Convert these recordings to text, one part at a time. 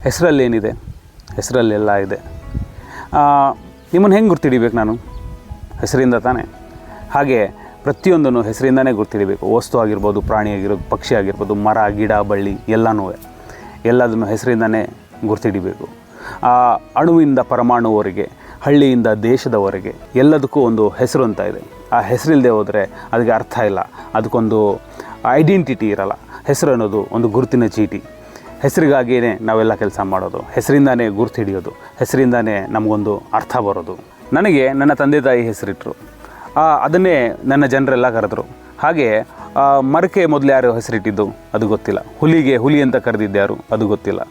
ಹೆಸರಲ್ಲಿ ಏನಿದೆ? ಹೆಸರಲ್ಲೆಲ್ಲ ಇದೆ. ನಿಮ್ಮನ್ನು ಹೆಂಗೆ ಗುರ್ತಿಡಿಬೇಕು ನಾನು? ಹೆಸರಿಂದ ತಾನೇ. ಹಾಗೆ ಪ್ರತಿಯೊಂದನ್ನು ಹೆಸರಿಂದನೇ ಗುರ್ತಿಡಿಬೇಕು. ವಸ್ತು ಆಗಿರ್ಬೋದು, ಪ್ರಾಣಿ ಆಗಿರ್ಬೋದು, ಪಕ್ಷಿ ಆಗಿರ್ಬೋದು, ಮರ ಗಿಡ ಬಳ್ಳಿ ಎಲ್ಲದನ್ನು ಹೆಸರಿಂದನೇ ಗುರ್ತಿಡಿಬೇಕು. ಅಣುವಿಂದ ಪರಮಾಣುವರೆಗೆ, ಹಳ್ಳಿಯಿಂದ ದೇಶದವರೆಗೆ ಎಲ್ಲದಕ್ಕೂ ಒಂದು ಹೆಸರು ಅಂತ ಇದೆ. ಆ ಹೆಸರಿಲ್ಲದೆ ಹೋದರೆ ಅದಕ್ಕೆ ಅರ್ಥ ಇಲ್ಲ, ಅದಕ್ಕೊಂದು ಐಡೆಂಟಿಟಿ ಇರಲ್ಲ. ಹೆಸರು ಅನ್ನೋದು ಒಂದು ಗುರುತಿನ ಚೀಟಿ. ಹೆಸರಿಗಾಗಿಯೇ ನಾವೆಲ್ಲ ಕೆಲಸ ಮಾಡೋದು, ಹೆಸರಿಂದಾನೇ ಗುರ್ತು ಹಿಡಿಯೋದು, ಹೆಸರಿಂದಾನೇ ನಮಗೊಂದು ಅರ್ಥ ಬರೋದು. ನನಗೆ ನನ್ನ ತಂದೆ ತಾಯಿ ಹೆಸರಿಟ್ಟರು, ಅದನ್ನೇ ನನ್ನ ಜನರೆಲ್ಲ ಕರೆದ್ರು. ಹಾಗೆ ಮರಕ್ಕೆ ಮೊದಲು ಯಾರು ಹೆಸರಿಟ್ಟಿದ್ದು ಅದು ಗೊತ್ತಿಲ್ಲ. ಹುಲಿಗೆ ಹುಲಿ ಅಂತ ಕರೆದಿದ್ದ್ಯಾರು ಅದು ಗೊತ್ತಿಲ್ಲ.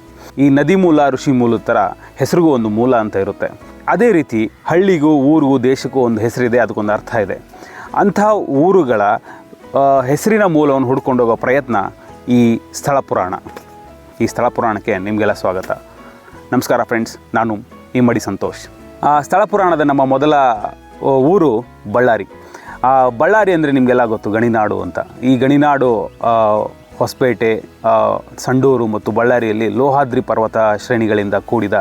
ಈ ನದಿ ಮೂಲ ಋಷಿ ಮೂಲದ ಥರ ಹೆಸರಿಗೂ ಒಂದು ಮೂಲ ಅಂತ ಇರುತ್ತೆ. ಅದೇ ರೀತಿ ಹಳ್ಳಿಗೂ ಊರಿಗೂ ದೇಶಕ್ಕೂ ಒಂದು ಹೆಸರಿದೆ, ಅದಕ್ಕೊಂದು ಅರ್ಥ ಇದೆ. ಅಂಥ ಊರುಗಳ ಹೆಸರಿನ ಮೂಲವನ್ನು ಹುಡ್ಕೊಂಡೋಗೋ ಪ್ರಯತ್ನ ಈ ಸ್ಥಳ ಪುರಾಣ. ಈ ಸ್ಥಳ ಪುರಾಣಕ್ಕೆ ನಿಮಗೆಲ್ಲ ಸ್ವಾಗತ. ನಮಸ್ಕಾರ ಫ್ರೆಂಡ್ಸ್, ನಾನು ಇಮ್ಮಡಿ ಸಂತೋಷ್. ಸ್ಥಳ ಪುರಾಣದ ನಮ್ಮ ಮೊದಲ ಊರು ಬಳ್ಳಾರಿ. ಬಳ್ಳಾರಿ ಅಂದರೆ ನಿಮಗೆಲ್ಲ ಗೊತ್ತು, ಗಣಿನಾಡು ಅಂತ. ಈ ಗಣಿನಾಡು ಹೊಸಪೇಟೆ, ಸಂಡೂರು ಮತ್ತು ಬಳ್ಳಾರಿಯಲ್ಲಿ ಲೋಹಾದ್ರಿ ಪರ್ವತ ಶ್ರೇಣಿಗಳಿಂದ ಕೂಡಿದ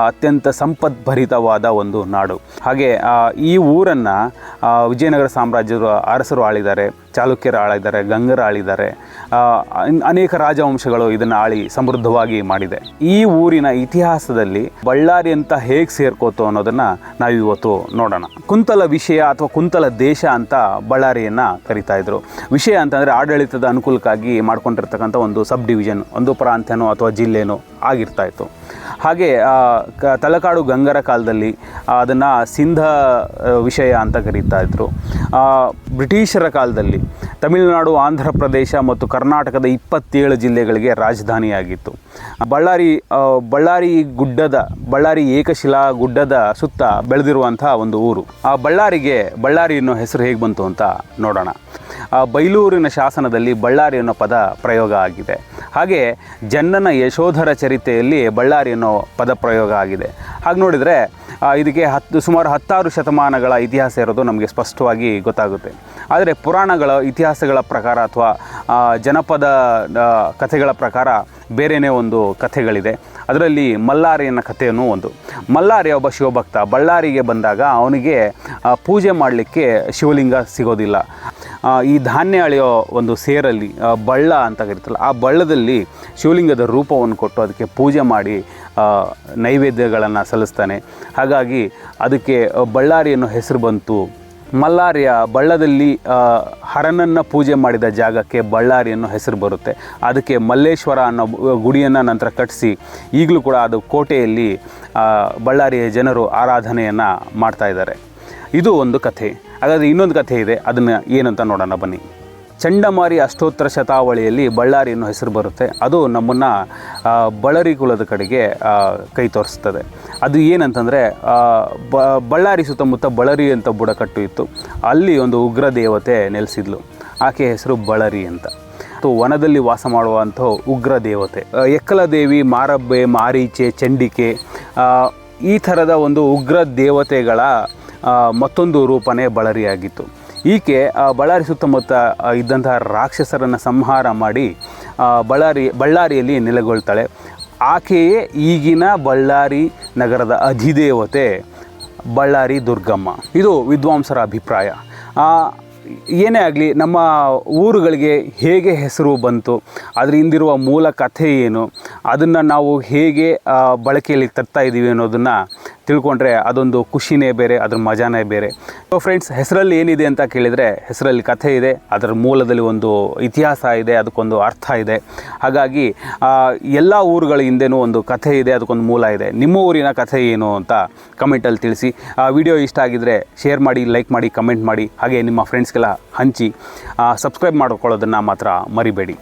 ಅತ್ಯಂತ ಸಂಪದ್ಭರಿತವಾದ ಒಂದು ನಾಡು. ಹಾಗೆ ಈ ಊರನ್ನು ವಿಜಯನಗರ ಸಾಮ್ರಾಜ್ಯದ ಅರಸರು ಆಳಿದ್ದಾರೆ, ಚಾಲುಕ್ಯರು ಆಳಿದ್ದಾರೆ, ಗಂಗರು ಆಳಿದ್ದಾರೆ. ಅನೇಕ ರಾಜವಂಶಗಳು ಇದನ್ನು ಆಳಿ ಸಮೃದ್ಧವಾಗಿ ಮಾಡಿದೆ. ಈ ಊರಿನ ಇತಿಹಾಸದಲ್ಲಿ ಬಳ್ಳಾರಿ ಅಂತ ಹೇಗೆ ಸೇರ್ಕೋತು ಅನ್ನೋದನ್ನು ನಾವಿವತ್ತು ನೋಡೋಣ. ಕುಂತಲ ವಿಷಯ ಅಥವಾ ಕುಂತಲ ದೇಶ ಅಂತ ಬಳ್ಳಾರಿಯನ್ನು ಕರಿತಾ ಇದ್ರು. ವಿಷಯ ಅಂತಂದರೆ ಆಡಳಿತದ ಅನುಕೂಲಕ್ಕಾಗಿ ಮಾಡ್ಕೊಂಡಿರ್ತಕ್ಕಂಥ ಒಂದು ಸಬ್ ಡಿವಿಷನ್, ಒಂದು ಪ್ರಾಂತ್ಯನೋ ಅಥವಾ ಜಿಲ್ಲೆನೋ ಆಗಿರ್ತಾ ಇತ್ತು. ಹಾಗೆ ತಲಕಾಡು ಗಂಗರ ಕಾಲದಲ್ಲಿ ಅದನ್ನು ಸಿಂಧ ವಿಷಯ ಅಂತ ಕರೀತಾ ಇದ್ರು. ಬ್ರಿಟಿಷರ ಕಾಲದಲ್ಲಿ ತಮಿಳುನಾಡು, ಆಂಧ್ರ ಪ್ರದೇಶ ಮತ್ತು ಕರ್ನಾಟಕದ 27 ಜಿಲ್ಲೆಗಳಿಗೆ ರಾಜಧಾನಿಯಾಗಿತ್ತು. ಬಳ್ಳಾರಿ ಏಕಶಿಲಾ ಗುಡ್ಡದ ಸುತ್ತ ಬೆಳೆದಿರುವಂಥ ಒಂದು ಊರು. ಬಳ್ಳಾರಿ ಅನ್ನೋ ಹೆಸರು ಹೇಗೆ ಬಂತು ಅಂತ ನೋಡೋಣ. ಬೈಲೂರಿನ ಶಾಸನದಲ್ಲಿ ಬಳ್ಳಾರಿ ಅನ್ನೋ ಪದ ಪ್ರಯೋಗ ಆಗಿದೆ. ಹಾಗೆ ಜನ್ನನ ಯಶೋಧರ ಚರಿತೆಯಲ್ಲಿ ಬಳ್ಳಾರಿ ಅನ್ನೋ ಪದ ಪ್ರಯೋಗ ಆಗಿದೆ. ಹಾಗೆ ನೋಡಿದರೆ ಇದಕ್ಕೆ ಸುಮಾರು 16 ಶತಮಾನಗಳ ಇತಿಹಾಸ ಇರೋದು ನಮಗೆ ಸ್ಪಷ್ಟವಾಗಿ ಗೊತ್ತಾಗುತ್ತೆ. ಆದರೆ ಪುರಾಣಗಳ ಇತಿಹಾಸಗಳ ಪ್ರಕಾರ ಅಥವಾ ಜನಪದ ಕಥೆಗಳ ಪ್ರಕಾರ ಬೇರೆಯೇ ಒಂದು ಕಥೆಗಳಿದೆ. ಅದರಲ್ಲಿ ಮಲ್ಲಾರಿಯನ ಕಥೆಯೂ ಒಂದು. ಮಲ್ಲಾರಿ ಒಬ್ಬ ಶಿವಭಕ್ತ. ಬಳ್ಳಾರಿಗೆ ಬಂದಾಗ ಅವನಿಗೆ ಪೂಜೆ ಮಾಡಲಿಕ್ಕೆ ಶಿವಲಿಂಗ ಸಿಗೋದಿಲ್ಲ. ಈ ಧಾನ್ಯ ಅಳೆಯೋ ಒಂದು ಸೇರಲ್ಲಿ ಬಳ್ಳ ಅಂತ ಕರೀತಲ್ಲ, ಆ ಬಳ್ಳದಲ್ಲಿ ಶಿವಲಿಂಗದ ರೂಪವನ್ನು ಕೊಟ್ಟು ಅದಕ್ಕೆ ಪೂಜೆ ಮಾಡಿ ನೈವೇದ್ಯಗಳನ್ನು ಸಲ್ಲಿಸ್ತಾನೆ. ಹಾಗಾಗಿ ಅದಕ್ಕೆ ಬಳ್ಳಾರಿ ಅನ್ನೋ ಹೆಸರು ಬಂತು. ಮಲ್ಲಾರಿಯ ಬಳ್ಳದಲ್ಲಿ ಹರನನ್ನು ಪೂಜೆ ಮಾಡಿದ ಜಾಗಕ್ಕೆ ಬಳ್ಳಾರಿ ಅನ್ನೋ ಹೆಸರು ಬರುತ್ತೆ. ಅದಕ್ಕೆ ಮಲ್ಲೇಶ್ವರ ಅನ್ನೋ ಗುಡಿಯನ್ನು ನಂತರ ಕಟ್ಟಿಸಿ ಈಗಲೂ ಕೂಡ ಅದು ಕೋಟೆಯಲ್ಲಿ ಬಳ್ಳಾರಿಯ ಜನರು ಆರಾಧನೆಯನ್ನು ಮಾಡ್ತಾ ಇದ್ದಾರೆ. ಇದು ಒಂದು ಕಥೆ. ಹಾಗಾದರೆ ಇನ್ನೊಂದು ಕಥೆ ಇದೆ, ಅದನ್ನು ಏನಂತ ನೋಡೋಣ ಬನ್ನಿ. ಚಂಡಮಾರಿ ಅಷ್ಟೋತ್ತರ ಶತಾವಳಿಯಲ್ಲಿ ಬಳ್ಳಾರಿ ಅನ್ನೋ ಹೆಸರು ಬರುತ್ತೆ. ಅದು ನಮ್ಮನ್ನು ಬಳ್ಳಾರಿ ಕುಲದ ಕಡೆಗೆ ಕೈ ತೋರಿಸ್ತದೆ. ಅದು ಏನಂತಂದರೆ ಬಳ್ಳಾರಿ ಸುತ್ತಮುತ್ತ ಬಳ್ಳಾರಿ ಅಂತ ಬುಡಕಟ್ಟು ಇತ್ತು. ಅಲ್ಲಿ ಒಂದು ಉಗ್ರ ದೇವತೆ ನೆಲೆಸಿದ್ಲು. ಆಕೆ ಹೆಸರು ಬಳ್ಳಾರಿ ಅಂತ. ವನದಲ್ಲಿ ವಾಸ ಮಾಡುವಂಥ ಉಗ್ರ ದೇವತೆ. ಎಕ್ಕಲದೇವಿ, ಮಾರಬ್ಬೆ, ಮಾರೀಚೆ, ಚಂಡಿಕೆ ಈ ಥರದ ಒಂದು ಉಗ್ರ ದೇವತೆಗಳ ಮತ್ತೊಂದು ರೂಪನೇ ಬಳ್ಳಾರಿಯಾಗಿತ್ತು. ಈಕೆ ಬಳ್ಳಾರಿ ಸುತ್ತಮುತ್ತ ಇದ್ದಂತಹ ರಾಕ್ಷಸರನ್ನು ಸಂಹಾರ ಮಾಡಿ ಬಳ್ಳಾರಿಯಲ್ಲಿ ನೆಲೆಗೊಳ್ತಾಳೆ. ಆಕೆಯೇ ಈಗಿನ ಬಳ್ಳಾರಿ ನಗರದ ಅಧಿದೇವತೆ ಬಳ್ಳಾರಿ ದುರ್ಗಮ್ಮ. ಇದು ವಿದ್ವಾಂಸರ ಅಭಿಪ್ರಾಯ. ಏನೇ ಆಗಲಿ, ನಮ್ಮ ಊರುಗಳಿಗೆ ಹೇಗೆ ಹೆಸರು ಬಂತು, ಅದರ ಹಿಂದಿರುವ ಮೂಲ ಕಥೆ ಏನು, ಅದನ್ನು ನಾವು ಹೇಗೆ ಬಳಕೆಯಲ್ಲಿ ತರ್ತಾ ಇದ್ದೀವಿ ಅನ್ನೋದನ್ನು ತಿಳ್ಕೊಂಡ್ರೆ ಅದೊಂದು ಖುಷಿನೇ ಬೇರೆ, ಅದ್ರ ಮಜಾನೇ ಬೇರೆ. ಸೊ ಫ್ರೆಂಡ್ಸ್, ಹೆಸರಲ್ಲಿ ಏನಿದೆ ಅಂತ ಕೇಳಿದರೆ ಹೆಸರಲ್ಲಿ ಕಥೆ ಇದೆ, ಅದರ ಮೂಲದಲ್ಲಿ ಒಂದು ಇತಿಹಾಸ ಇದೆ, ಅದಕ್ಕೊಂದು ಅರ್ಥ ಇದೆ. ಹಾಗಾಗಿ ಎಲ್ಲ ಊರುಗಳ ಹಿಂದೆನೂ ಒಂದು ಕಥೆ ಇದೆ, ಅದಕ್ಕೊಂದು ಮೂಲ ಇದೆ. ನಿಮ್ಮ ಊರಿನ ಕಥೆ ಏನು ಅಂತ ಕಮೆಂಟಲ್ಲಿ ತಿಳಿಸಿ. ವಿಡಿಯೋ ಇಷ್ಟ ಆಗಿದ್ದರೆ ಶೇರ್ ಮಾಡಿ, ಲೈಕ್ ಮಾಡಿ, ಕಮೆಂಟ್ ಮಾಡಿ. ಹಾಗೆ ನಿಮ್ಮ ಫ್ರೆಂಡ್ಸ್ಗೆಲ್ಲ ಹಂಚಿ. ಸಬ್ಸ್ಕ್ರೈಬ್ ಮಾಡ್ಕೊಳ್ಳೋದನ್ನು ಮಾತ್ರ ಮರಿಬೇಡಿ.